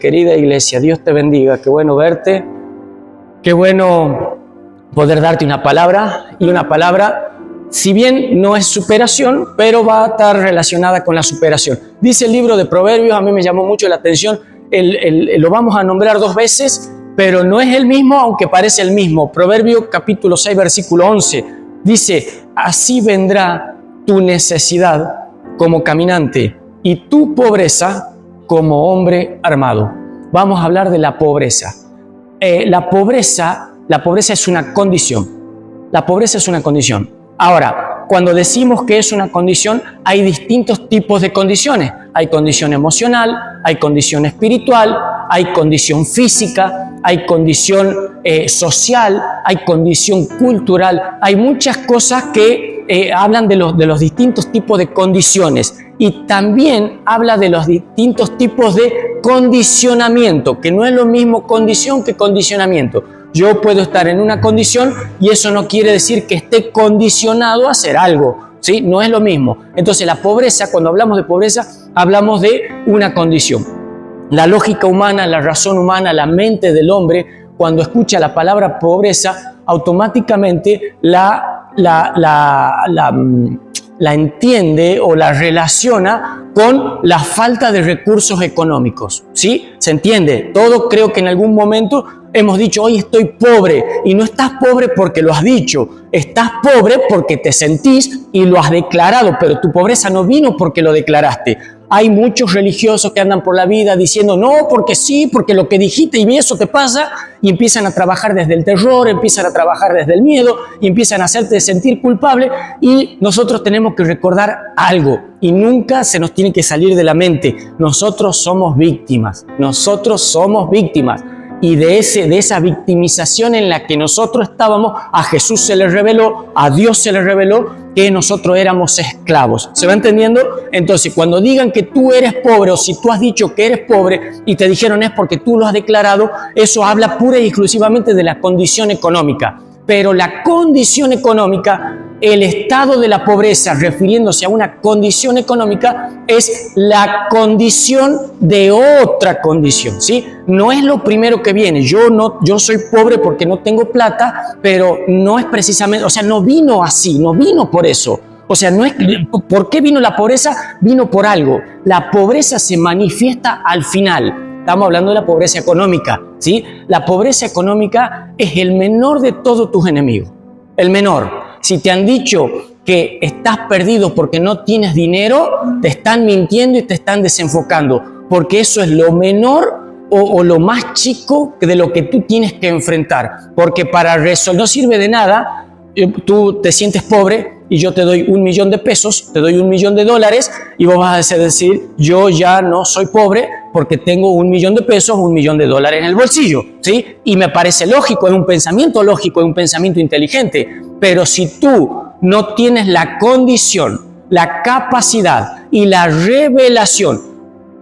querida iglesia, Dios te bendiga, qué bueno verte, qué bueno poder darte una palabra, y una palabra, si bien no es superación, pero va a estar relacionada con la superación. Dice el libro de Proverbios, a mí me llamó mucho la atención, lo vamos a nombrar 2 veces, pero no es el mismo, aunque parece el mismo. Proverbios capítulo 6, versículo 11, dice, así vendrá tu necesidad como caminante y tu pobreza como hombre armado. Vamos a hablar de la pobreza. La pobreza es una condición. La pobreza es una condición. Ahora, cuando decimos que es una condición, hay distintos tipos de condiciones. Hay condición emocional, hay condición espiritual, hay condición física, hay condición social, hay condición cultural. Hay muchas cosas que hablan de los distintos tipos de condiciones, y también habla de los distintos tipos de condicionamiento, que no es lo mismo condición que condicionamiento. Yo puedo estar en una condición y eso no quiere decir que esté condicionado a hacer algo, ¿sí? No es lo mismo. Entonces la pobreza, cuando hablamos de pobreza, hablamos de una condición. La lógica humana, la razón humana, la mente del hombre, cuando escucha la palabra pobreza, automáticamente la entiende o la relaciona con la falta de recursos económicos, ¿sí? ¿Se entiende? Todos creo que en algún momento hemos dicho, hoy estoy pobre, y no estás pobre porque lo has dicho, estás pobre porque te sentís y lo has declarado, pero tu pobreza no vino porque lo declaraste. Hay muchos religiosos que andan por la vida diciendo, no, porque sí, porque lo que dijiste y eso te pasa, y empiezan a trabajar desde el terror, empiezan a trabajar desde el miedo, y empiezan a hacerte sentir culpable, y nosotros tenemos que recordar algo, y nunca se nos tiene que salir de la mente, nosotros somos víctimas, y de esa victimización en la que nosotros estábamos, a Jesús se le reveló, a Dios se le reveló que nosotros éramos esclavos. ¿Se va entendiendo? Entonces, cuando digan que tú eres pobre, o si tú has dicho que eres pobre y te dijeron es porque tú lo has declarado, eso habla pura y exclusivamente de la condición económica. Pero la condición económica, el estado de la pobreza, refiriéndose a una condición económica, es la condición de otra condición, ¿sí? No es lo primero que viene. Yo soy pobre porque no tengo plata, pero no es precisamente, o sea, no vino así, no vino por eso. O sea, no es, ¿por qué vino la pobreza? Vino por algo. La pobreza se manifiesta al final. Estamos hablando de la pobreza económica, ¿sí? La pobreza económica es el menor de todos tus enemigos, el menor. Si te han dicho que estás perdido porque no tienes dinero, te están mintiendo y te están desenfocando, porque eso es lo menor o lo más chico de lo que tú tienes que enfrentar, porque para resolver no sirve de nada. Tú te sientes pobre y yo te doy $1.000.000 de pesos, te doy $1.000.000 y vos vas a decir, yo ya no soy pobre porque tengo $1.000.000 de pesos, $1.000.000 en el bolsillo, ¿sí? Y me parece lógico, es un pensamiento lógico, es un pensamiento inteligente. Pero si tú no tienes la condición, la capacidad y la revelación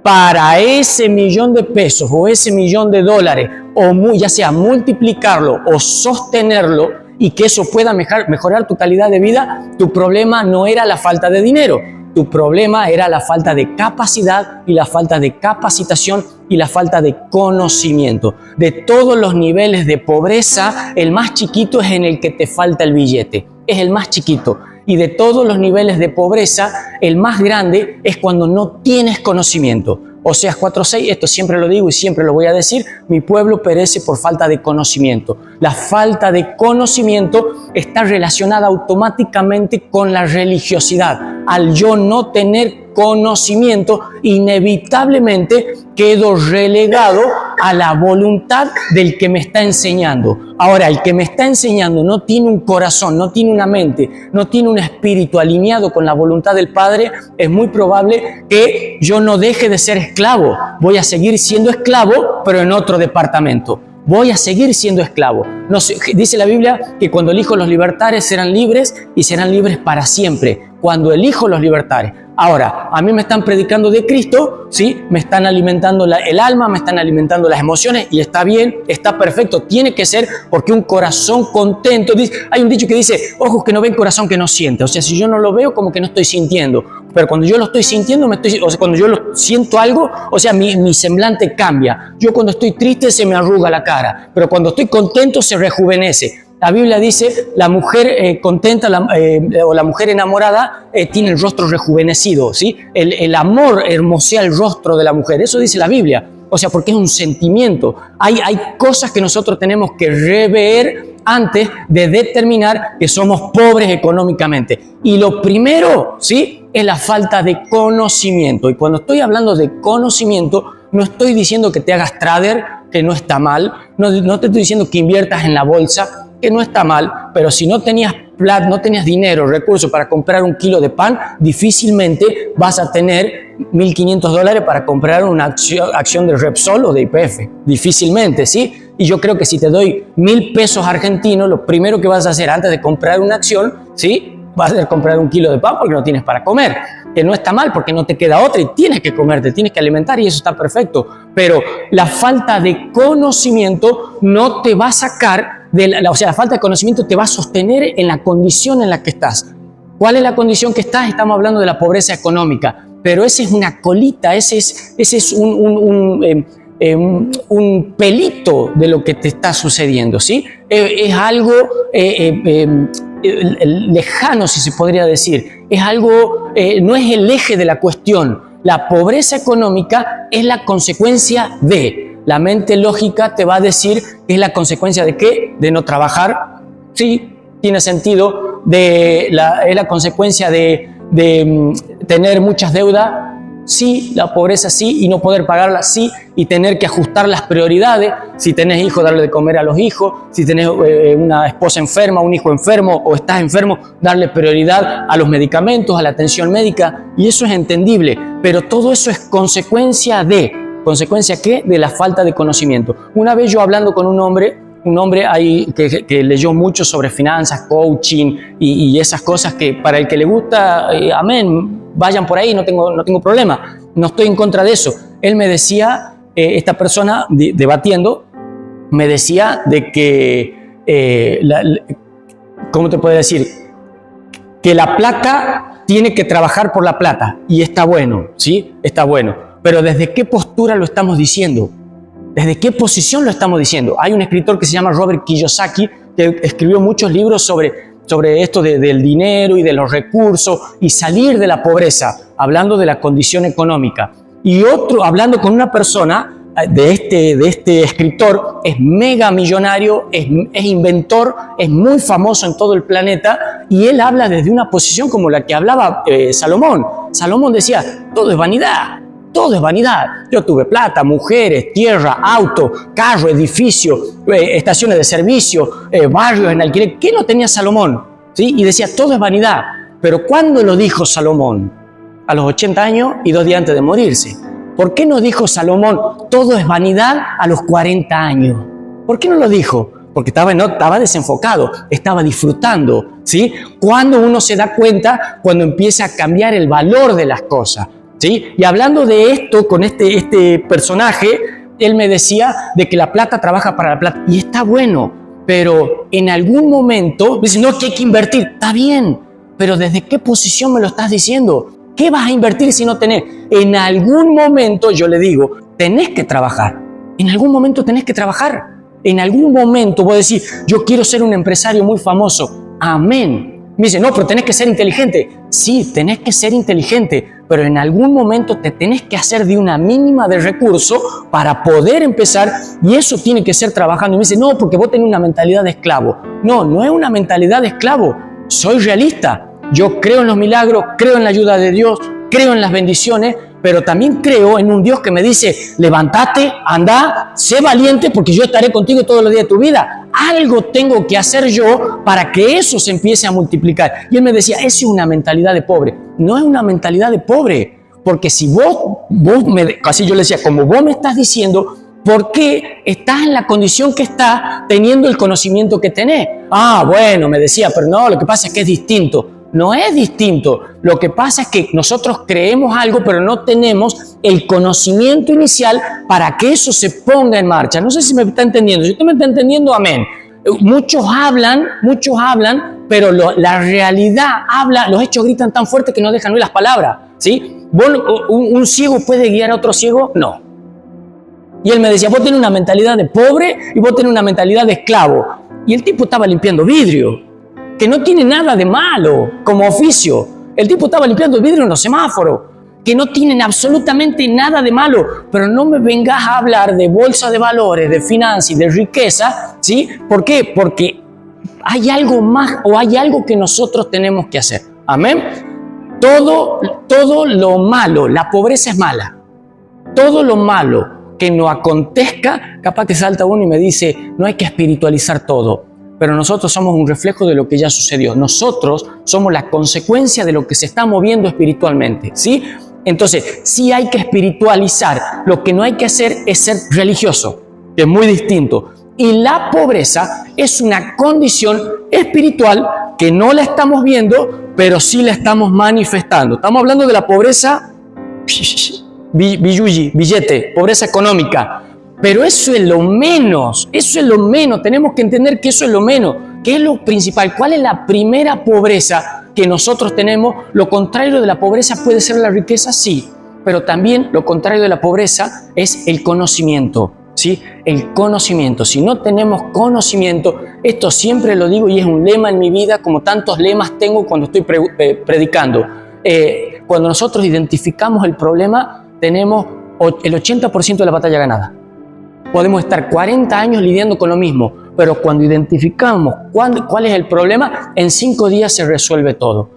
para ese $1.000.000 de pesos o ese $1.000.000, o ya sea multiplicarlo o sostenerlo, y que eso pueda mejorar tu calidad de vida, tu problema no era la falta de dinero, tu problema era la falta de capacidad y la falta de capacitación y la falta de conocimiento. De todos los niveles de pobreza, el más chiquito es en el que te falta el billete, es el más chiquito. Y de todos los niveles de pobreza, el más grande es cuando no tienes conocimiento. Oseas 4:6, esto siempre lo digo y siempre lo voy a decir, mi pueblo perece por falta de conocimiento. La falta de conocimiento está relacionada automáticamente con la religiosidad. Al yo no tener conocimiento, inevitablemente quedo relegado a la voluntad del que me está enseñando. Ahora, el que me está enseñando no tiene un corazón, no tiene una mente, no tiene un espíritu alineado con la voluntad del Padre, es muy probable que yo no deje de ser esclavo. Voy a seguir siendo esclavo, pero en otro departamento. Voy a seguir siendo esclavo. No sé, dice la Biblia que cuando el Hijo los libertare serán libres y serán libres para siempre. Cuando el Hijo los libertare. Ahora, a mí me están predicando de Cristo, ¿sí? Me están alimentando el alma, me están alimentando las emociones y está bien, está perfecto, tiene que ser porque un corazón contento, hay un dicho que dice, ojos que no ven, corazón que no siente. O sea, si yo no lo veo, como que no estoy sintiendo. Pero cuando yo lo estoy sintiendo, o sea, cuando yo siento algo, o sea, mi semblante cambia. Yo cuando estoy triste se me arruga la cara, pero cuando estoy contento se rejuvenece. La Biblia dice, la mujer contenta o la mujer enamorada tiene el rostro rejuvenecido, ¿sí? El amor hermosea el rostro de la mujer, eso dice la Biblia. O sea, porque es un sentimiento. Hay cosas que nosotros tenemos que rever antes de determinar que somos pobres económicamente. Y lo primero, ¿sí? Es la falta de conocimiento. Y cuando estoy hablando de conocimiento, no estoy diciendo que te hagas trader, que no está mal. No te estoy diciendo que inviertas en la bolsa, que no está mal, pero si no tenías plata, no tenías dinero, recursos para comprar un kilo de pan, difícilmente vas a tener $1.500 para comprar una acción de Repsol o de YPF. Difícilmente, ¿sí? Y yo creo que si te doy 1.000 pesos argentinos, lo primero que vas a hacer antes de comprar una acción, ¿sí? Vas a ser comprar un kilo de pan porque no tienes para comer. Que no está mal porque no te queda otra y tienes que comer, te tienes que alimentar y eso está perfecto. Pero la falta de conocimiento no te va a sacar o sea, la falta de conocimiento te va a sostener en la condición en la que estás. ¿Cuál es la condición que estás? Estamos hablando de la pobreza económica, pero esa es una colita, ese es un pelito de lo que te está sucediendo, ¿sí? Es algo lejano, si se podría decir. Es algo, no es el eje de la cuestión. La pobreza económica es la consecuencia de. La mente lógica te va a decir que es la consecuencia de ¿qué? De no trabajar. Sí, tiene sentido. Es la consecuencia de tener muchas deudas. Sí, la pobreza sí, y no poder pagarla sí, y tener que ajustar las prioridades. Si tenés hijos, darle de comer a los hijos. Si tenés una esposa enferma, un hijo enfermo o estás enfermo, darle prioridad a los medicamentos, a la atención médica. Y eso es entendible, pero todo eso es consecuencia de. ¿Consecuencia qué? De la falta de conocimiento. Una vez yo hablando con un hombre ahí que leyó mucho sobre finanzas, coaching y esas cosas que para el que le gusta, amén, vayan por ahí, no tengo problema, no estoy en contra de eso. Él me decía, esta persona debatiendo, me decía de que, ¿cómo te puedo decir? Que la plata tiene que trabajar por la plata y está bueno, ¿sí? Está bueno. Pero ¿desde qué postura lo estamos diciendo? ¿Desde qué posición lo estamos diciendo? Hay un escritor que se llama Robert Kiyosaki que escribió muchos libros sobre esto del dinero y de los recursos y salir de la pobreza, hablando de la condición económica. Y otro, hablando con una persona de este escritor, es mega millonario, es inventor, es muy famoso en todo el planeta y él habla desde una posición como la que hablaba Salomón. Salomón decía, todo es vanidad. Todo es vanidad. Yo tuve plata, mujeres, tierra, auto, carro, edificio, estaciones de servicio, barrios en alquiler. ¿Qué no tenía Salomón? ¿Sí? Y decía, todo es vanidad. Pero ¿cuándo lo dijo Salomón? A los 80 años y 2 días antes de morirse. ¿Por qué no dijo Salomón, todo es vanidad a los 40 años? ¿Por qué no lo dijo? Porque estaba desenfocado, estaba disfrutando. ¿Sí? ¿Cuándo uno se da cuenta? Cuando empieza a cambiar el valor de las cosas. ¿Sí? Y hablando de esto con este personaje, él me decía de que la plata trabaja para la plata. Y está bueno, pero en algún momento, dice, no, que hay que invertir. Está bien, pero ¿desde qué posición me lo estás diciendo? ¿Qué vas a invertir si no tenés? En algún momento, yo le digo, tenés que trabajar. En algún momento tenés que trabajar. En algún momento vos decís, yo quiero ser un empresario muy famoso. Amén. Me dice, no, pero tenés que ser inteligente. Sí, tenés que ser inteligente, pero en algún momento te tenés que hacer de una mínima de recursos para poder empezar y eso tiene que ser trabajando. Y me dice, no, porque vos tenés una mentalidad de esclavo. No, no es una mentalidad de esclavo. Soy realista. Yo creo en los milagros, creo en la ayuda de Dios, creo en las bendiciones, pero también creo en un Dios que me dice, levántate, anda, sé valiente porque yo estaré contigo todos los días de tu vida. Algo tengo que hacer yo para que eso se empiece a multiplicar. Y él me decía, esa es una mentalidad de pobre. No es una mentalidad de pobre, porque si así yo le decía, como vos me estás diciendo, ¿por qué estás en la condición que estás teniendo el conocimiento que tenés? Ah, bueno, me decía, pero no, lo que pasa es que es distinto. No es distinto. Lo que pasa es que nosotros creemos algo, pero no tenemos el conocimiento inicial para que eso se ponga en marcha. No sé si me está entendiendo. Si usted me está entendiendo, amén. Muchos hablan, pero la realidad habla, los hechos gritan tan fuerte que no dejan oír las palabras, ¿sí? ¿Un ciego puede guiar a otro ciego? No. Y él me decía, vos tenés una mentalidad de pobre y vos tenés una mentalidad de esclavo. Y el tipo estaba limpiando vidrio, que no tiene nada de malo como oficio. El tipo estaba limpiando vidrio en los semáforos, que no tienen absolutamente nada de malo. Pero no me vengas a hablar de bolsa de valores, de finanzas y de riqueza, ¿sí? ¿Por qué? Porque hay algo más o hay algo que nosotros tenemos que hacer. Amén. Todo lo malo, la pobreza es mala. Todo lo malo que nos acontezca, capaz que salta uno y me dice, no hay que espiritualizar todo. Pero nosotros somos un reflejo de lo que ya sucedió. Nosotros somos la consecuencia de lo que se está moviendo espiritualmente, ¿sí? Entonces, sí hay que espiritualizar. Lo que no hay que hacer es ser religioso, que es muy distinto. Y la pobreza es una condición espiritual que no la estamos viendo, pero sí la estamos manifestando. Estamos hablando de la pobreza, billete, pobreza económica. Pero eso es lo menos, tenemos que entender que eso es lo menos, que es lo principal. ¿Cuál es la primera pobreza que nosotros tenemos? Lo contrario de la pobreza puede ser la riqueza, sí, pero también lo contrario de la pobreza es el conocimiento, ¿sí? El conocimiento. Si no tenemos conocimiento, esto siempre lo digo y es un lema en mi vida, como tantos lemas tengo cuando estoy predicando. Cuando nosotros identificamos el problema, tenemos el 80% de la batalla ganada. Podemos estar 40 años lidiando con lo mismo, pero cuando identificamos cuál es el problema, en 5 días se resuelve todo.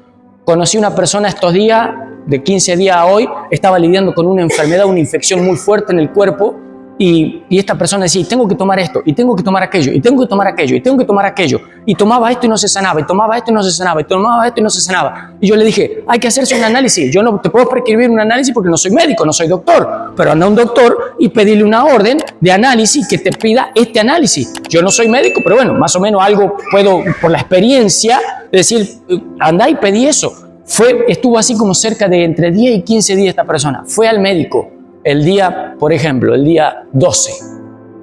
Conocí una persona estos días, de 15 días a hoy, estaba lidiando con una enfermedad, una infección muy fuerte en el cuerpo, y esta persona decía, tengo que tomar esto, y tengo que tomar aquello, y tengo que tomar aquello, y tengo que tomar aquello, y tomaba esto y no se sanaba, y tomaba esto y no se sanaba, y tomaba esto y no se sanaba. Y yo le dije, hay que hacerse un análisis. Yo no te puedo prescribir un análisis porque no soy médico, no soy doctor, pero anda a un doctor y pedirle una orden de análisis que te pida este análisis. Yo no soy médico, pero bueno, más o menos algo puedo, por la experiencia, decir, anda y pedí eso. Estuvo así como cerca de entre 10 y 15 días esta persona. Fue al médico. El día, por ejemplo, el día 12,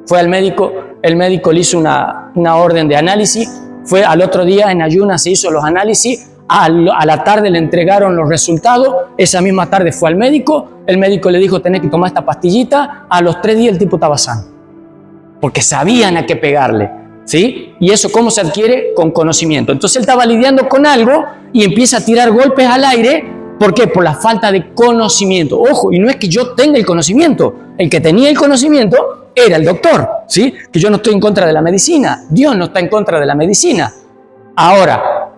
fue al médico, el médico le hizo una orden de análisis, fue al otro día en ayunas, se hizo los análisis, a la tarde le entregaron los resultados, esa misma tarde fue al médico, el médico le dijo, tenés que tomar esta pastillita, a los 3 días el tipo estaba sano, porque sabían a qué pegarle, ¿sí? Y eso, ¿cómo se adquiere? Con conocimiento. Entonces él estaba lidiando con algo y empieza a tirar golpes al aire. ¿Por qué? Por la falta de conocimiento. Ojo, y no es que yo tenga el conocimiento. El que tenía el conocimiento era el doctor, ¿sí? Que yo no estoy en contra de la medicina. Dios no está en contra de la medicina. Ahora,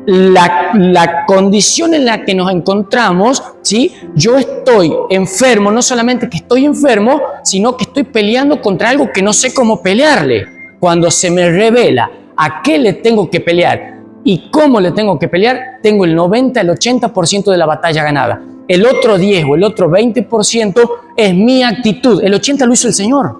la condición en la que nos encontramos, ¿sí? Yo estoy enfermo, no solamente que estoy enfermo, sino que estoy peleando contra algo que no sé cómo pelearle. Cuando se me revela a qué le tengo que pelear y cómo le tengo que pelear, tengo el 90, el 80% de la batalla ganada. El otro 10 o el otro 20% es mi actitud. El 80% lo hizo el Señor.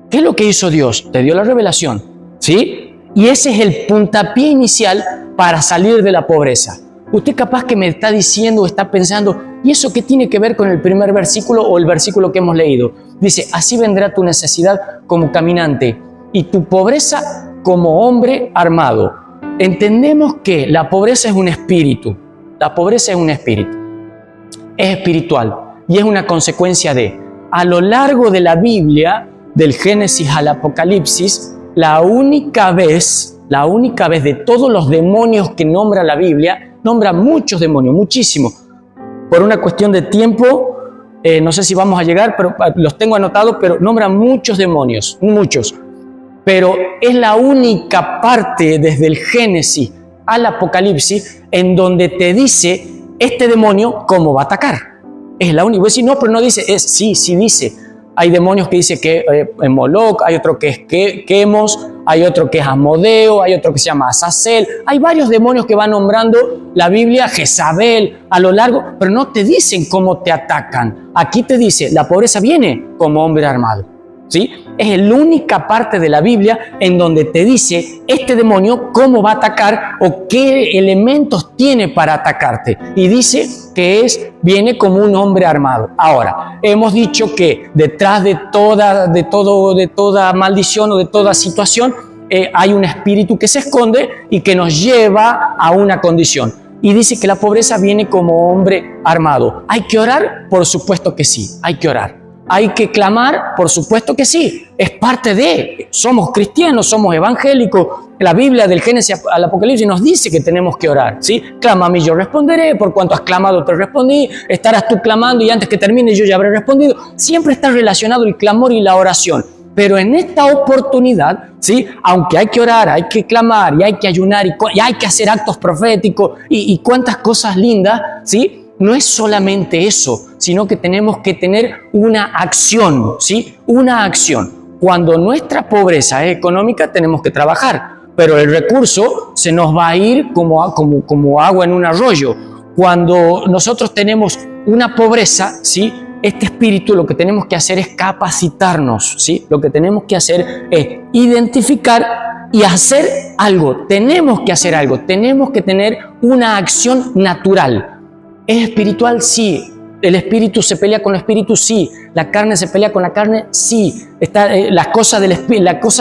¿Qué es lo que hizo Dios? Te dio la revelación, ¿sí? Y ese es el puntapié inicial para salir de la pobreza. Usted capaz que me está diciendo o está pensando, ¿y eso qué tiene que ver con el primer versículo o el versículo que hemos leído? Dice, así vendrá tu necesidad como caminante y tu pobreza como hombre armado. Entendemos que la pobreza es un espíritu. La pobreza es un espíritu. Es espiritual y es una consecuencia de, a lo largo de la Biblia, del Génesis al Apocalipsis, la única vez de todos los demonios que nombra la Biblia, nombra muchos demonios, muchísimos. Por una cuestión de tiempo, no sé si vamos a llegar, pero los tengo anotados, pero nombra muchos demonios, muchos. Pero es la única parte desde el Génesis al Apocalipsis en donde te dice este demonio cómo va a atacar. Es la única. Voy a decir, no, pero no dice, sí dice. Hay demonios que dice que es Moloch, hay otro que es Quemos, hay otro que es Asmodeo, hay otro que se llama Azazel. Hay varios demonios que va nombrando la Biblia, Jezabel, a lo largo, pero no te dicen cómo te atacan. Aquí te dice, la pobreza viene como hombre armado. ¿sí? Es la única parte de la Biblia en donde te dice este demonio cómo va a atacar o qué elementos tiene para atacarte. Y dice que viene como un hombre armado. Ahora, hemos dicho que detrás de toda maldición o de toda situación hay un espíritu que se esconde y que nos lleva a una condición. Y dice que la pobreza viene como hombre armado. ¿Hay que orar? Por supuesto que sí, hay que orar. ¿Hay que clamar? Por supuesto que sí, es parte de, somos cristianos, somos evangélicos. La Biblia del Génesis al Apocalipsis nos dice que tenemos que orar, ¿sí? Clama a mí, yo responderé, por cuanto has clamado te respondí, estarás tú clamando y antes que termine yo ya habré respondido. Siempre está relacionado el clamor y la oración. Pero en esta oportunidad, ¿sí? Aunque hay que orar, hay que clamar y hay que ayunar y hay que hacer actos proféticos y cuantas cosas lindas, ¿sí? No es solamente eso, sino que tenemos que tener una acción, ¿sí? Una acción. Cuando nuestra pobreza es económica, tenemos que trabajar, pero el recurso se nos va a ir como agua en un arroyo. Cuando nosotros tenemos una pobreza, ¿sí? Este espíritu, lo que tenemos que hacer es capacitarnos, ¿sí? Lo que tenemos que hacer es identificar y hacer algo. Tenemos que hacer algo, tenemos que tener una acción natural. ¿Es espiritual? Sí. ¿El espíritu se pelea con el espíritu? Sí. ¿La carne se pelea con la carne? Sí. Las cosas de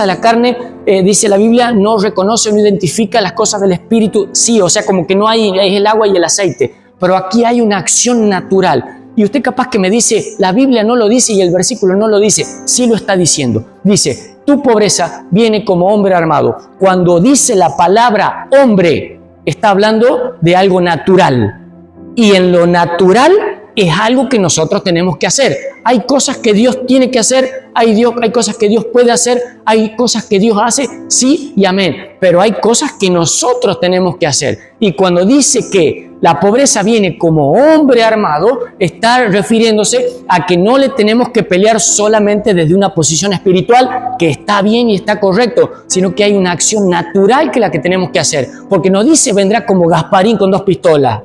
la carne, dice la Biblia, no reconoce, no identifica las cosas del espíritu. Sí, o sea, como que no hay, es el agua y el aceite. Pero aquí hay una acción natural. Y usted capaz que me dice, la Biblia no lo dice y el versículo no lo dice. Sí lo está diciendo. Dice, tu pobreza viene como hombre armado. Cuando dice la palabra hombre, está hablando de algo natural. Y en lo natural es algo que nosotros tenemos que hacer. Hay cosas que Dios tiene que hacer, hay cosas que Dios puede hacer, hay cosas que Dios hace, sí y amén. Pero hay cosas que nosotros tenemos que hacer. Y cuando dice que la pobreza viene como hombre armado, está refiriéndose a que no le tenemos que pelear solamente desde una posición espiritual, que está bien y está correcto, sino que hay una acción natural que es la que tenemos que hacer. Porque no dice vendrá como Gasparín con 2 pistolas.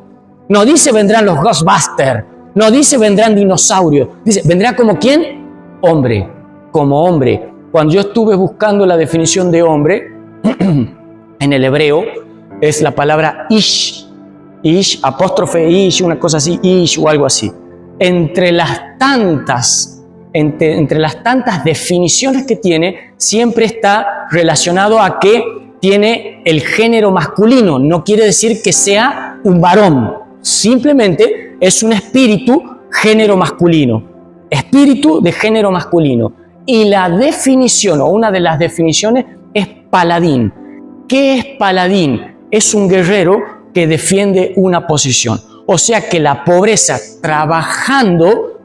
No dice vendrán los Ghostbusters, no dice vendrán dinosaurios, dice vendrá como ¿quién? Hombre, como hombre. Cuando yo estuve buscando la definición de hombre, en el hebreo, es la palabra ish, apóstrofe ish, una cosa así, ish o algo así. Entre las tantas definiciones que tiene, siempre está relacionado a que tiene el género masculino, no quiere decir que sea un varón. Simplemente es un espíritu género masculino, espíritu de género masculino. Y la definición, o una de las definiciones, es paladín. ¿Qué es paladín? Es un guerrero que defiende una posición. O sea que la pobreza trabajando,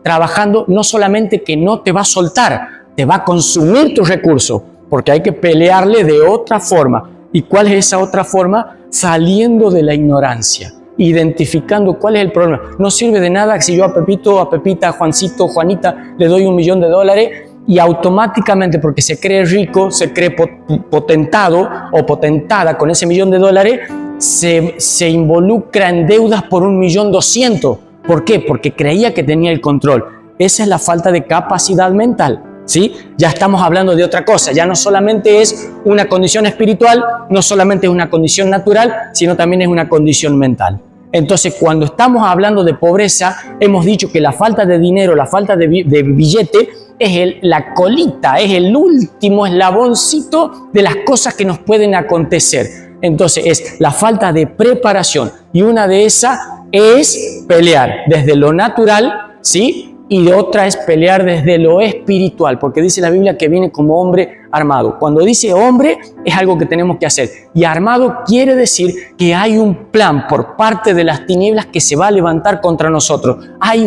no solamente que no te va a soltar, te va a consumir tus recursos, porque hay que pelearle de otra forma. ¿Y cuál es esa otra forma? Saliendo de la ignorancia. Identificando cuál es el problema. No sirve de nada si yo a Pepito, a Pepita, a Juancito, Juanita le doy $1.000.000 y automáticamente, porque se cree rico, se cree potentado o potentada con ese $1.000.000, se involucra en deudas por $1.200.000. ¿Por qué? Porque creía que tenía el control. Esa es la falta de capacidad mental. ¿Sí? Ya estamos hablando de otra cosa, ya no solamente es una condición espiritual, no solamente es una condición natural, sino también es una condición mental. Entonces, cuando estamos hablando de pobreza, hemos dicho que la falta de dinero, la falta de billete, es la colita, es el último eslaboncito de las cosas que nos pueden acontecer. Entonces, es la falta de preparación, y una de esas es pelear desde lo natural, ¿sí? Y otra es pelear desde lo espiritual, porque dice la Biblia que viene como hombre armado. Cuando dice hombre, es algo que tenemos que hacer. Y armado quiere decir que hay un plan por parte de las tinieblas que se va a levantar contra nosotros. Hay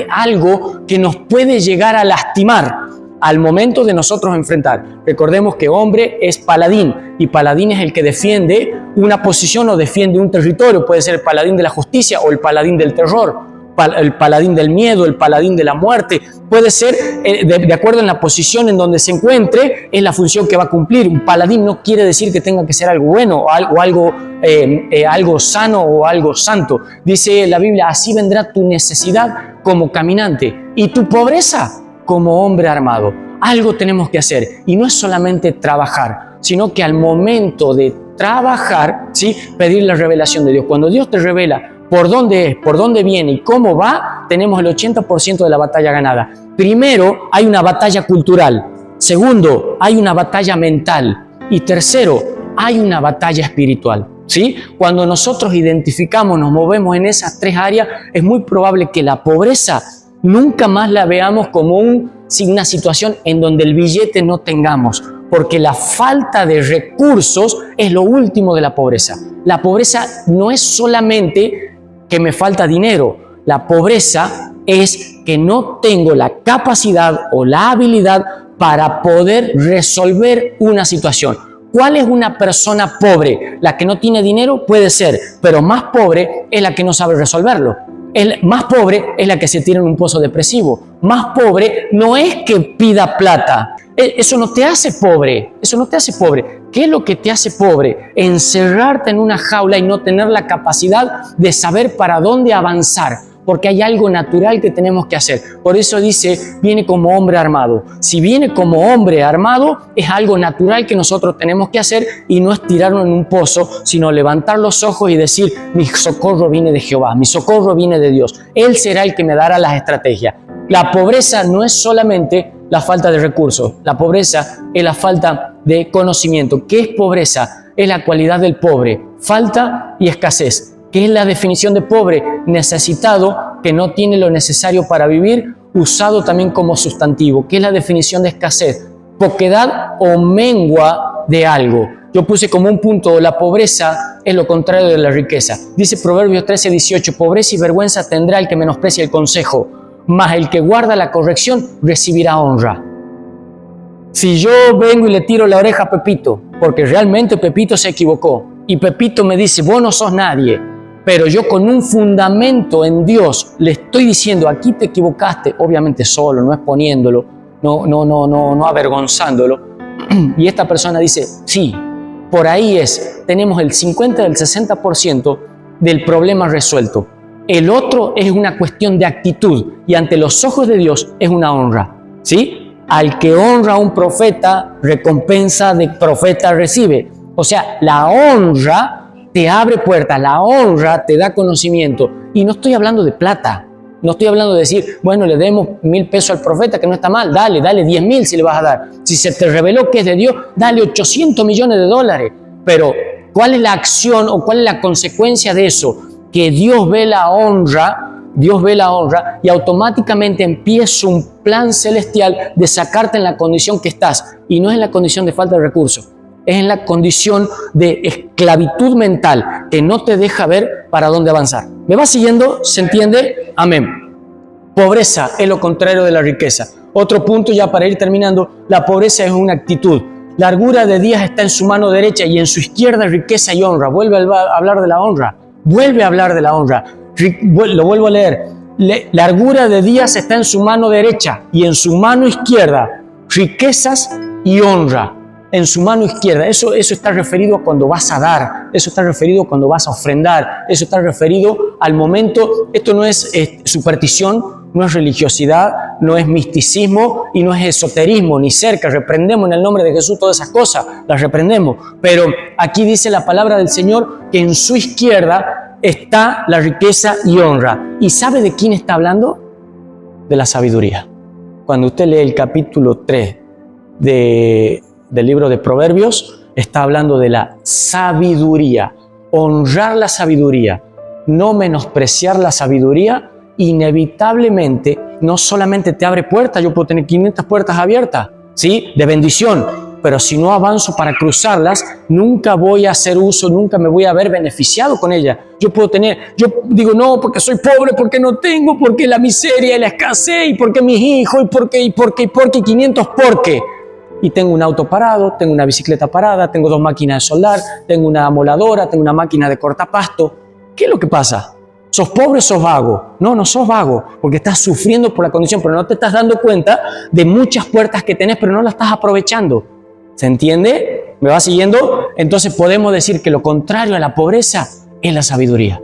algo que nos puede llegar a lastimar al momento de nosotros enfrentar. Recordemos que hombre es paladín, y paladín es el que defiende una posición o defiende un territorio. Puede ser el paladín de la justicia o el paladín del terror, el paladín del miedo, el paladín de la muerte. Puede ser, de acuerdo en la posición en donde se encuentre, es la función que va a cumplir. Un paladín no quiere decir que tenga que ser algo bueno o algo sano o algo santo. Dice la Biblia, así vendrá tu necesidad como caminante y tu pobreza como hombre armado. algo tenemos que hacer. Y no es solamente trabajar, sino que al momento de trabajar, ¿sí?, pedir la revelación de Dios. Cuando Dios te revela por dónde es, por dónde viene y cómo va, tenemos el 80% de la batalla ganada. Primero, hay una batalla cultural. Segundo, hay una batalla mental. Y tercero, hay una batalla espiritual, ¿sí? Cuando nosotros identificamos, nos movemos en esas tres áreas, es muy probable que la pobreza nunca más la veamos como una situación en donde el billete no tengamos, porque la falta de recursos es lo último de la pobreza. La pobreza no es solamente que me falta dinero, la pobreza es que no tengo la capacidad o la habilidad para poder resolver una situación. ¿Cuál es una persona pobre? La que no tiene dinero puede ser, pero más pobre es la que no sabe resolverlo. Más pobre es la que se tira en un pozo depresivo. Más pobre no es que pida plata. Eso no te hace pobre. Eso no te hace pobre. ¿Qué es lo que te hace pobre? Encerrarte en una jaula y no tener la capacidad de saber para dónde avanzar. Porque hay algo natural que tenemos que hacer. Por eso dice, viene como hombre armado. Si viene como hombre armado, es algo natural que nosotros tenemos que hacer y no es tirarnos en un pozo, sino levantar los ojos y decir, mi socorro viene de Jehová, mi socorro viene de Dios. Él será el que me dará las estrategias. La pobreza no es solamente la falta de recursos. La pobreza es la falta de conocimiento. ¿Qué es pobreza? Es la cualidad del pobre. Falta y escasez. ¿Qué es la definición de pobre? Necesitado, que no tiene lo necesario para vivir, usado también como sustantivo. ¿Qué es la definición de escasez? Poquedad o mengua de algo. Yo puse como un punto, la pobreza es lo contrario de la riqueza. Dice Proverbios 13:18, pobreza y vergüenza tendrá el que menosprecia el consejo, mas el que guarda la corrección recibirá honra. Si yo vengo y le tiro la oreja a Pepito, porque realmente Pepito se equivocó, y Pepito me dice, vos no sos nadie, pero yo con un fundamento en Dios le estoy diciendo, aquí te equivocaste, obviamente solo, no exponiéndolo, no avergonzándolo. Y esta persona dice, sí, por ahí es, tenemos el 50 del 60% del problema resuelto. El otro es una cuestión de actitud y ante los ojos de Dios es una honra, ¿sí? Al que honra a un profeta, recompensa de profeta recibe. O sea, la honra te abre puertas, la honra te da conocimiento. Y no estoy hablando de plata, no estoy hablando de decir, bueno, le demos 1,000 pesos al profeta, que no está mal, dale 10,000 si le vas a dar. Si se te reveló que es de Dios, dale 800 millones de dólares. Pero, ¿cuál es la acción o cuál es la consecuencia de eso? Que Dios ve la honra y automáticamente empieza un plan celestial de sacarte en la condición que estás. Y no es en la condición de falta de recursos. Es en la condición de esclavitud mental que no te deja ver para dónde avanzar. ¿Me va siguiendo? ¿Se entiende? Amén. Pobreza es lo contrario de la riqueza. Otro punto ya para ir terminando, la pobreza es una actitud. Largura de días está en su mano derecha y en su izquierda riqueza y honra. Vuelve a hablar de la honra. Vuelve a hablar de la honra. Lo vuelvo a leer. Largura de días está en su mano derecha y en su mano izquierda riquezas y honra. En su mano izquierda, eso está referido a cuando vas a dar, eso está referido a cuando vas a ofrendar, eso está referido al momento. Esto no es superstición, no es religiosidad, no es misticismo y no es esoterismo, ni cerca. Reprendemos en el nombre de Jesús todas esas cosas, las reprendemos. Pero aquí dice la palabra del Señor que en su izquierda está la riqueza y honra. ¿Y sabe de quién está hablando? De la sabiduría. Cuando usted lee el capítulo 3 del libro de Proverbios, está hablando de la sabiduría. Honrar la sabiduría, no menospreciar la sabiduría, inevitablemente no solamente te abre puertas. Yo puedo tener 500 puertas abiertas, ¿sí?, de bendición, pero si no avanzo para cruzarlas, nunca voy a hacer uso, nunca me voy a ver beneficiado con ellas. Yo digo, no, porque soy pobre, porque no tengo, porque la miseria y la escasez, y porque mis hijos, y porque 500 porque. Y tengo un auto parado, tengo una bicicleta parada, tengo 2 máquinas de soldar, tengo una moladora, tengo una máquina de cortapasto. ¿Qué es lo que pasa? ¿Sos pobre o sos vago? No sos vago, porque estás sufriendo por la condición, pero no te estás dando cuenta de muchas puertas que tenés, pero no las estás aprovechando. ¿Se entiende? ¿Me va siguiendo? Entonces podemos decir que lo contrario a la pobreza es la sabiduría.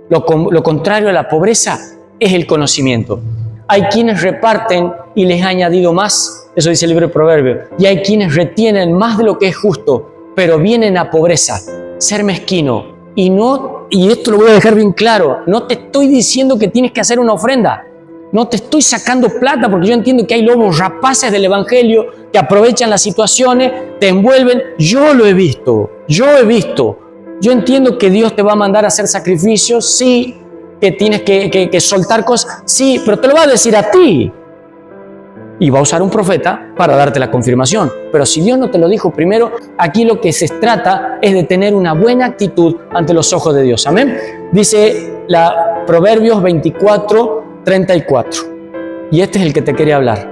Lo contrario a la pobreza es el conocimiento. Hay quienes reparten y les ha añadido más. Eso dice el libro de Proverbios. Y hay quienes retienen más de lo que es justo, pero vienen a pobreza, ser mezquino. Y esto lo voy a dejar bien claro, no te estoy diciendo que tienes que hacer una ofrenda. No te estoy sacando plata, porque yo entiendo que hay lobos rapaces del evangelio que aprovechan las situaciones, te envuelven. Yo lo he visto. Yo entiendo que Dios te va a mandar a hacer sacrificios, sí, que tienes que soltar cosas, sí, pero te lo va a decir a ti. Y va a usar un profeta para darte la confirmación. Pero si Dios no te lo dijo primero, aquí lo que se trata es de tener una buena actitud ante los ojos de Dios. Amén. Dice la Proverbios 24:34. Y este es el que te quería hablar.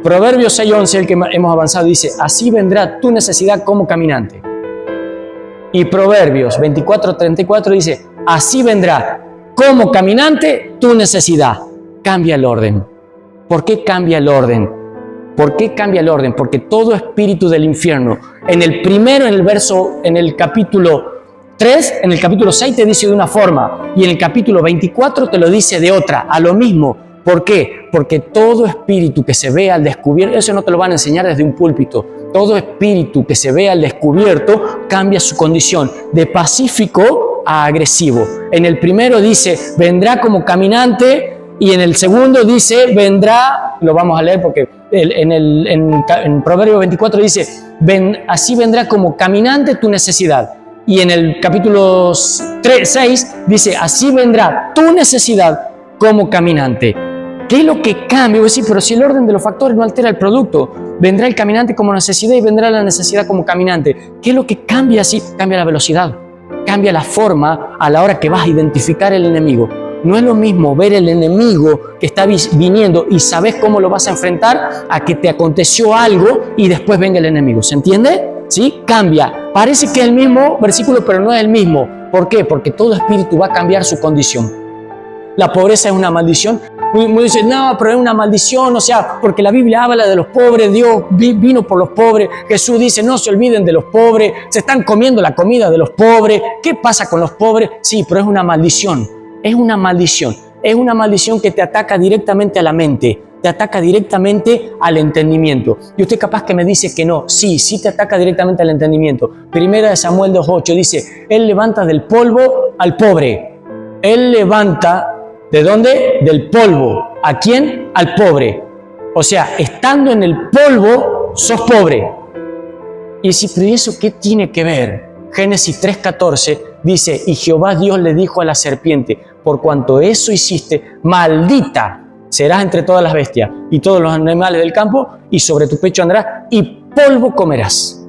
Proverbios 6:11, el que hemos avanzado, dice: así vendrá tu necesidad como caminante. Y Proverbios 24:34 dice: así vendrá como caminante tu necesidad. Cambia el orden. ¿Por qué cambia el orden? ¿Por qué cambia el orden? Porque todo espíritu del infierno, en el capítulo 3, en el capítulo 6 te dice de una forma, y en el capítulo 24 te lo dice de otra, a lo mismo. ¿Por qué? Porque todo espíritu que se vea al descubierto, eso no te lo van a enseñar desde un púlpito, todo espíritu que se vea al descubierto cambia su condición de pacífico a agresivo. En el primero dice, vendrá como caminante, y en el segundo dice, vendrá, lo vamos a leer porque en Proverbios 24 dice, así vendrá como caminante tu necesidad. Y en el capítulo 6 dice, así vendrá tu necesidad como caminante. ¿Qué es lo que cambia? Voy a decir, pero si el orden de los factores no altera el producto, vendrá el caminante como necesidad y vendrá la necesidad como caminante. ¿Qué es lo que cambia así? Cambia la velocidad, cambia la forma a la hora que vas a identificar el enemigo. No es lo mismo ver el enemigo que está viniendo y sabes cómo lo vas a enfrentar a que te aconteció algo y después venga el enemigo. ¿Se entiende? ¿Sí? Cambia. Parece que es el mismo versículo, pero no es el mismo. ¿Por qué? Porque todo espíritu va a cambiar su condición. La pobreza es una maldición. Muchos dicen, no, pero es una maldición, o sea, porque la Biblia habla de los pobres, Dios vino por los pobres, Jesús dice, no se olviden de los pobres, se están comiendo la comida de los pobres, ¿qué pasa con los pobres? Sí, pero es una maldición. Es una maldición que te ataca directamente a la mente, te ataca directamente al entendimiento. Y usted capaz que me dice que no, sí te ataca directamente al entendimiento. Primera de Samuel 2:8 dice, Él levanta del polvo al pobre. Él levanta, ¿de dónde? Del polvo. ¿A quién? Al pobre. O sea, estando en el polvo, sos pobre. Y si, pero ¿eso qué tiene que ver? Génesis 3:14 dice, y Jehová Dios le dijo a la serpiente, por cuanto eso hiciste, maldita serás entre todas las bestias y todos los animales del campo, y sobre tu pecho andarás, y polvo comerás.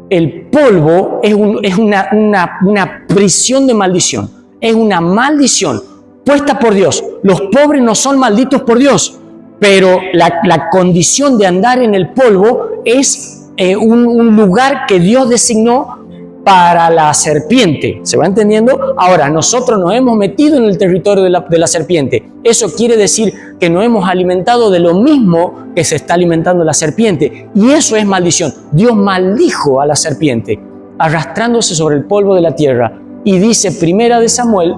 El polvo es una prisión de maldición, es una maldición puesta por Dios. Los pobres no son malditos por Dios, pero la condición de andar en el polvo es un lugar que Dios designó para la serpiente. ¿Se va entendiendo? Ahora, nosotros nos hemos metido en el territorio de la serpiente. Eso quiere decir que nos hemos alimentado de lo mismo que se está alimentando la serpiente. Y eso es maldición. Dios maldijo a la serpiente, arrastrándose sobre el polvo de la tierra. Y dice, Primera de Samuel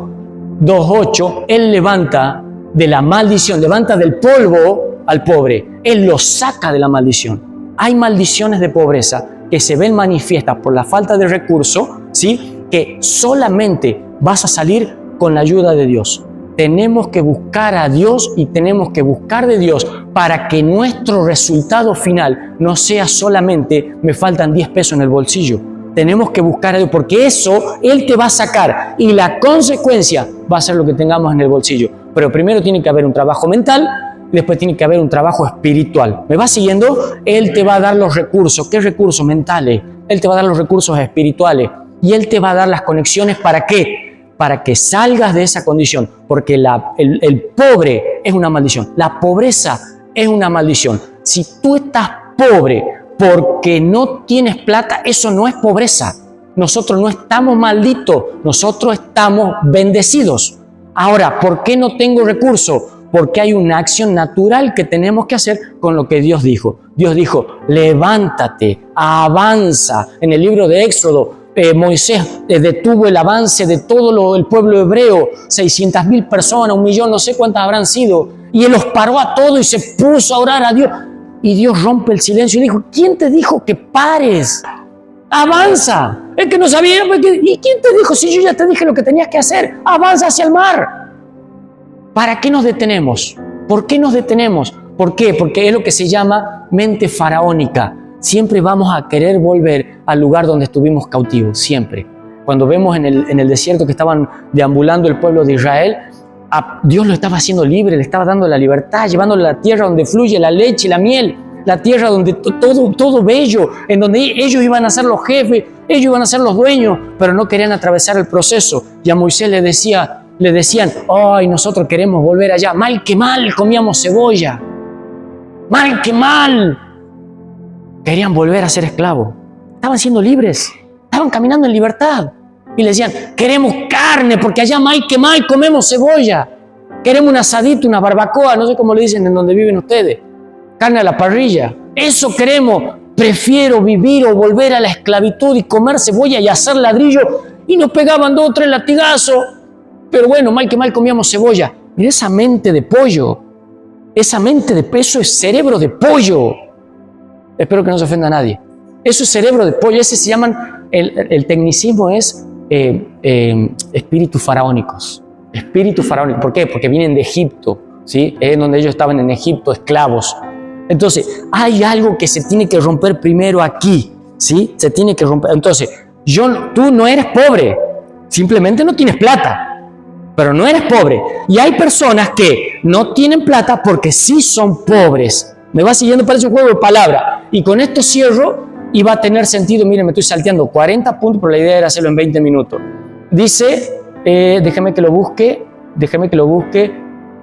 2:8, Él levanta de la maldición, levanta del polvo al pobre. Él lo saca de la maldición. Hay maldiciones de pobreza que se ven manifiestas por la falta de recursos, ¿sí? Que solamente vas a salir con la ayuda de Dios. Tenemos que buscar a Dios y tenemos que buscar de Dios para que nuestro resultado final no sea solamente me faltan 10 pesos en el bolsillo. Tenemos que buscar a Dios porque eso Él te va a sacar y la consecuencia va a ser lo que tengamos en el bolsillo. Pero primero tiene que haber un trabajo mental, después tiene que haber un trabajo espiritual. ¿Me vas siguiendo? Él te va a dar los recursos. ¿Qué recursos mentales? Él te va a dar los recursos espirituales. Y Él te va a dar las conexiones. ¿Para qué? Para que salgas de esa condición. Porque el pobre es una maldición. La pobreza es una maldición. Si tú estás pobre porque no tienes plata, eso no es pobreza. Nosotros no estamos malditos. Nosotros estamos bendecidos. Ahora, ¿por qué no tengo recursos? Porque hay una acción natural que tenemos que hacer con lo que Dios dijo. Dios dijo, levántate, avanza. En el libro de Éxodo, Moisés detuvo el avance de todo el pueblo hebreo, 600,000 personas, 1 millón, no sé cuántas habrán sido. Y Él los paró a todos y se puso a orar a Dios. Y Dios rompe el silencio y dijo, ¿quién te dijo que pares? Avanza. Es que no sabía. ¿Y quién te dijo? Si yo ya te dije lo que tenías que hacer. Avanza hacia el mar. ¿Para qué nos detenemos? ¿Por qué nos detenemos? ¿Por qué? Porque es lo que se llama mente faraónica. Siempre vamos a querer volver al lugar donde estuvimos cautivos, siempre. Cuando vemos en el desierto que estaban deambulando el pueblo de Israel, a Dios lo estaba haciendo libre, le estaba dando la libertad, llevándole a la tierra donde fluye la leche y la miel, la tierra donde todo bello, en donde ellos iban a ser los jefes, ellos iban a ser los dueños, pero no querían atravesar el proceso. Y a Moisés le decían, ¡ay, nosotros queremos volver allá! Mal que mal comíamos cebolla, mal que mal. Querían volver a ser esclavos. Estaban siendo libres, estaban caminando en libertad. Y le decían, queremos carne, porque allá mal que mal comemos cebolla. Queremos un asadito, una barbacoa, no sé cómo le dicen en donde viven ustedes. Carne a la parrilla. Eso queremos. Prefiero vivir o volver a la esclavitud y comer cebolla y hacer ladrillo. Y nos pegaban 2 o 3 latigazos. Pero bueno, mal que mal comíamos cebolla. Mira esa mente de pollo. Esa mente de peso es cerebro de pollo. Espero que no se ofenda a nadie. Eso es cerebro de pollo. Ese se llaman, el tecnicismo es espíritus faraónicos. Espíritus faraónicos. ¿Por qué? Porque vienen de Egipto, ¿sí? Es donde ellos estaban en Egipto, esclavos. Entonces, hay algo que se tiene que romper primero aquí, ¿sí? Se tiene que romper. Entonces, tú no eres pobre, simplemente no tienes plata, pero no eres pobre. Y hay personas que no tienen plata porque sí son pobres. Me va siguiendo, parece un juego de palabras. Y con esto cierro y va a tener sentido. Miren, me estoy salteando 40 puntos, pero la idea era hacerlo en 20 minutos. Dice, déjeme que lo busque.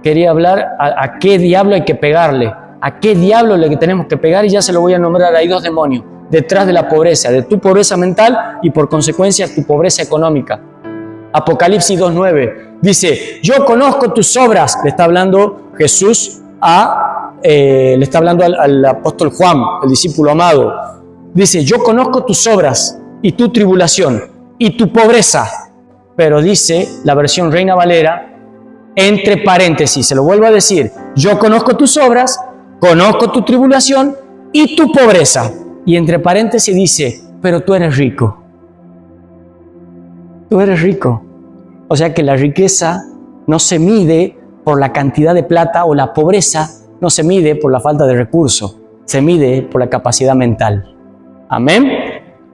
Quería hablar a qué diablo hay que pegarle. ¿A qué diablo le tenemos que pegar? Y ya se lo voy a nombrar. Hay 2 demonios detrás de la pobreza, de tu pobreza mental y por consecuencia tu pobreza económica. Apocalipsis 2:9 dice, yo conozco tus obras. Le está hablando Jesús le está hablando al apóstol Juan, el discípulo amado. Dice, yo conozco tus obras y tu tribulación y tu pobreza. Pero dice la versión Reina Valera, entre paréntesis, se lo vuelvo a decir, yo conozco tus obras, conozco tu tribulación y tu pobreza. Y entre paréntesis dice, pero tú eres rico. Tú eres rico. O sea que la riqueza no se mide por la cantidad de plata, o la pobreza no se mide por la falta de recursos, se mide por la capacidad mental. Amén.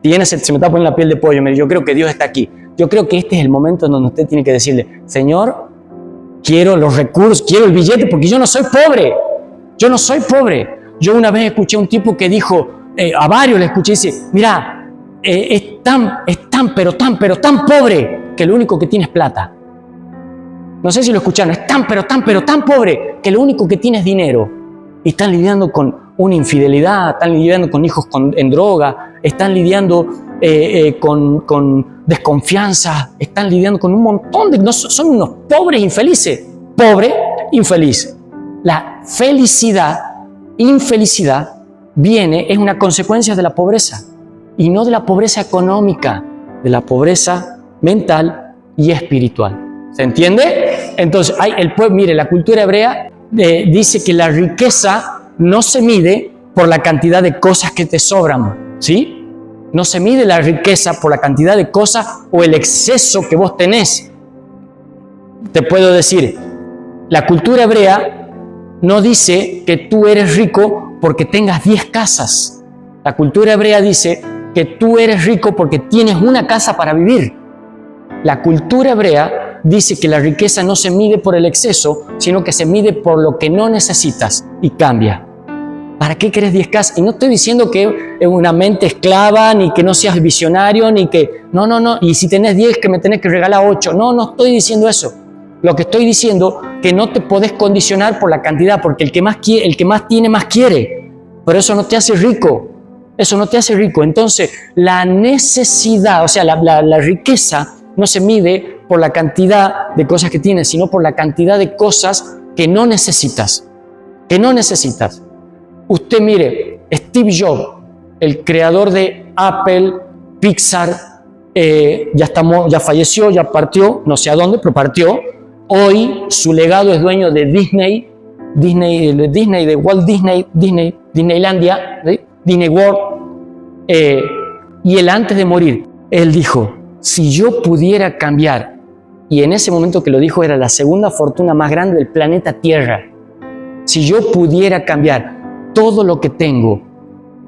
Se me está poniendo la piel de pollo. Yo creo que Dios está aquí. Yo creo que este es el momento en donde usted tiene que decirle, Señor, quiero los recursos, quiero el billete, porque yo no soy pobre. Yo no soy pobre. Yo una vez escuché a un tipo que dijo, a varios le escuché, dice, mira, es tan pobre que lo único que tiene es plata. No sé si lo escucharon, es tan pobre que lo único que tiene es dinero. Y están lidiando con una infidelidad, están lidiando con hijos en droga, están lidiando con desconfianza, están lidiando con un montón de... son unos pobres infelices. Pobre, infeliz. La infelicidad es una consecuencia de la pobreza. Y no de la pobreza económica, de la pobreza mental y espiritual. ¿Se entiende? Entonces, mire, la cultura hebrea dice que la riqueza no se mide por la cantidad de cosas que te sobran, ¿sí? No se mide la riqueza por la cantidad de cosas o el exceso que vos tenés. Te puedo decir, la cultura hebrea no dice que tú eres rico porque tengas 10 casas. La cultura hebrea dice que tú eres rico porque tienes una casa para vivir. La cultura hebrea dice que la riqueza no se mide por el exceso, sino que se mide por lo que no necesitas y cambia. ¿Para qué querés 10 casas? Y no estoy diciendo que es una mente esclava, ni que no seas visionario, ni que... No. Y si tenés 10, que me tenés que regalar 8. No estoy diciendo eso. Lo que estoy diciendo que no te podés condicionar por la cantidad, porque el que más tiene, más quiere. Pero eso no te hace rico. Eso no te hace rico. Entonces, la necesidad, o sea, la riqueza no se mide por la cantidad de cosas que tienes, sino por la cantidad de cosas que no necesitas. Usted mire, Steve Jobs, el creador de Apple, Pixar, ya falleció, ya partió, no sé a dónde, pero partió. Hoy su legado es dueño de Disney, de Walt Disney, Disneylandia, ¿sí? Disney World. Y él antes de morir, él dijo, si yo pudiera cambiar, y en ese momento que lo dijo era la segunda fortuna más grande del planeta Tierra, si yo pudiera cambiar todo lo que tengo,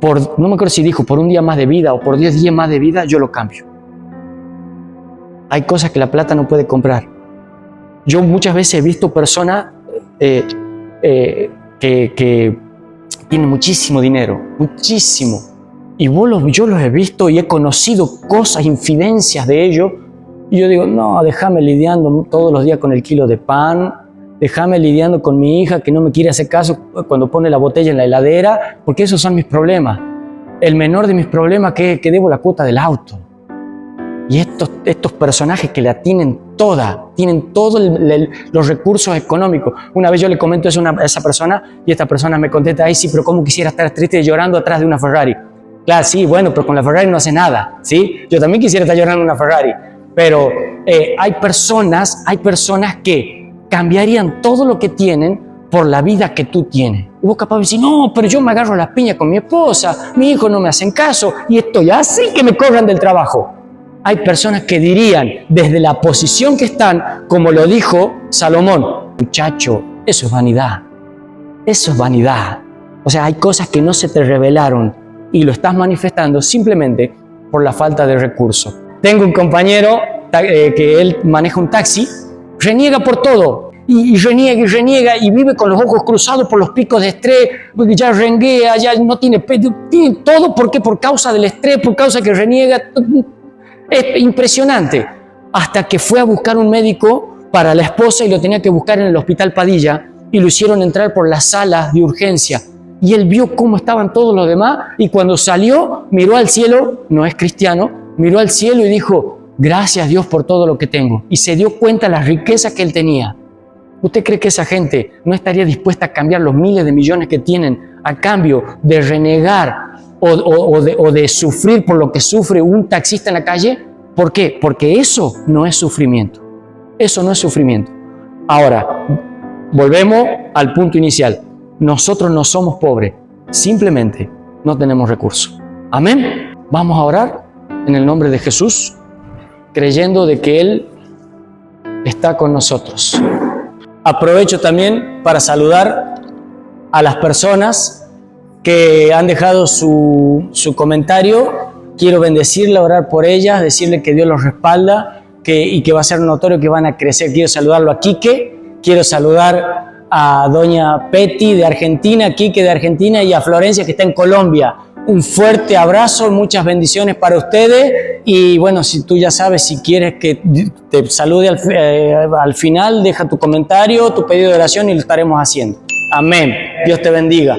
no me acuerdo si dijo por un día más de vida o por 10 días más de vida, yo lo cambio. Hay cosas que la plata no puede comprar. Yo muchas veces he visto personas que tienen muchísimo dinero, muchísimo. Y yo los he visto y he conocido cosas, infidencias de ellos. Y yo digo, no, déjame lidiando todos los días con el kilo de pan, déjame lidiando con mi hija que no me quiere hacer caso cuando pone la botella en la heladera, porque esos son mis problemas. El menor de mis problemas es que debo la cuota del auto. Y estos personajes que la tienen todos los recursos económicos. Una vez yo le comento eso a esa persona y esta persona me contesta, ay sí, pero ¿cómo quisiera estar triste y llorando atrás de una Ferrari? Claro, sí, bueno, pero con la Ferrari no hace nada, ¿sí? Yo también quisiera estar llorando en una Ferrari, pero hay personas que cambiarían todo lo que tienen por la vida que tú tienes. Y vos capaz de decir, no, pero yo me agarro a las piñas con mi esposa, mi hijo no me hacen caso y estoy así que me corran del trabajo. Hay personas que dirían, desde la posición que están, como lo dijo Salomón, muchacho, eso es vanidad, eso es vanidad. O sea, hay cosas que no se te revelaron y lo estás manifestando simplemente por la falta de recursos. Tengo un compañero que él maneja un taxi, reniega por todo, y reniega y vive con los ojos cruzados por los picos de estrés, porque ya renguea, ya no tiene todo, ¿por qué? Por causa del estrés, por causa que reniega. Es impresionante, hasta que fue a buscar un médico para la esposa y lo tenía que buscar en el Hospital Padilla y lo hicieron entrar por las salas de urgencia y él vio cómo estaban todos los demás y cuando salió miró al cielo, no es cristiano, miró al cielo y dijo, gracias Dios por todo lo que tengo, y se dio cuenta de las riquezas que él tenía. ¿Usted cree que esa gente no estaría dispuesta a cambiar los miles de millones que tienen a cambio de renegar o de sufrir por lo que sufre un taxista en la calle? ¿Por qué? Porque eso no es sufrimiento. Eso no es sufrimiento. Ahora, volvemos al punto inicial. Nosotros no somos pobres, simplemente no tenemos recursos. Amén. Vamos a orar en el nombre de Jesús, creyendo de que Él está con nosotros. Aprovecho también para saludar a las personas que han dejado su comentario. Quiero bendecirla, orar por ellas, decirle que Dios los respalda y que va a ser notorio que van a crecer. Quiero saludarlo a Quique, quiero saludar a doña Peti de Argentina, Quique de Argentina y a Florencia que está en Colombia. Un fuerte abrazo, muchas bendiciones para ustedes y bueno, si tú ya sabes, si quieres que te salude al final, deja tu comentario, tu pedido de oración y lo estaremos haciendo. Amén. Dios te bendiga.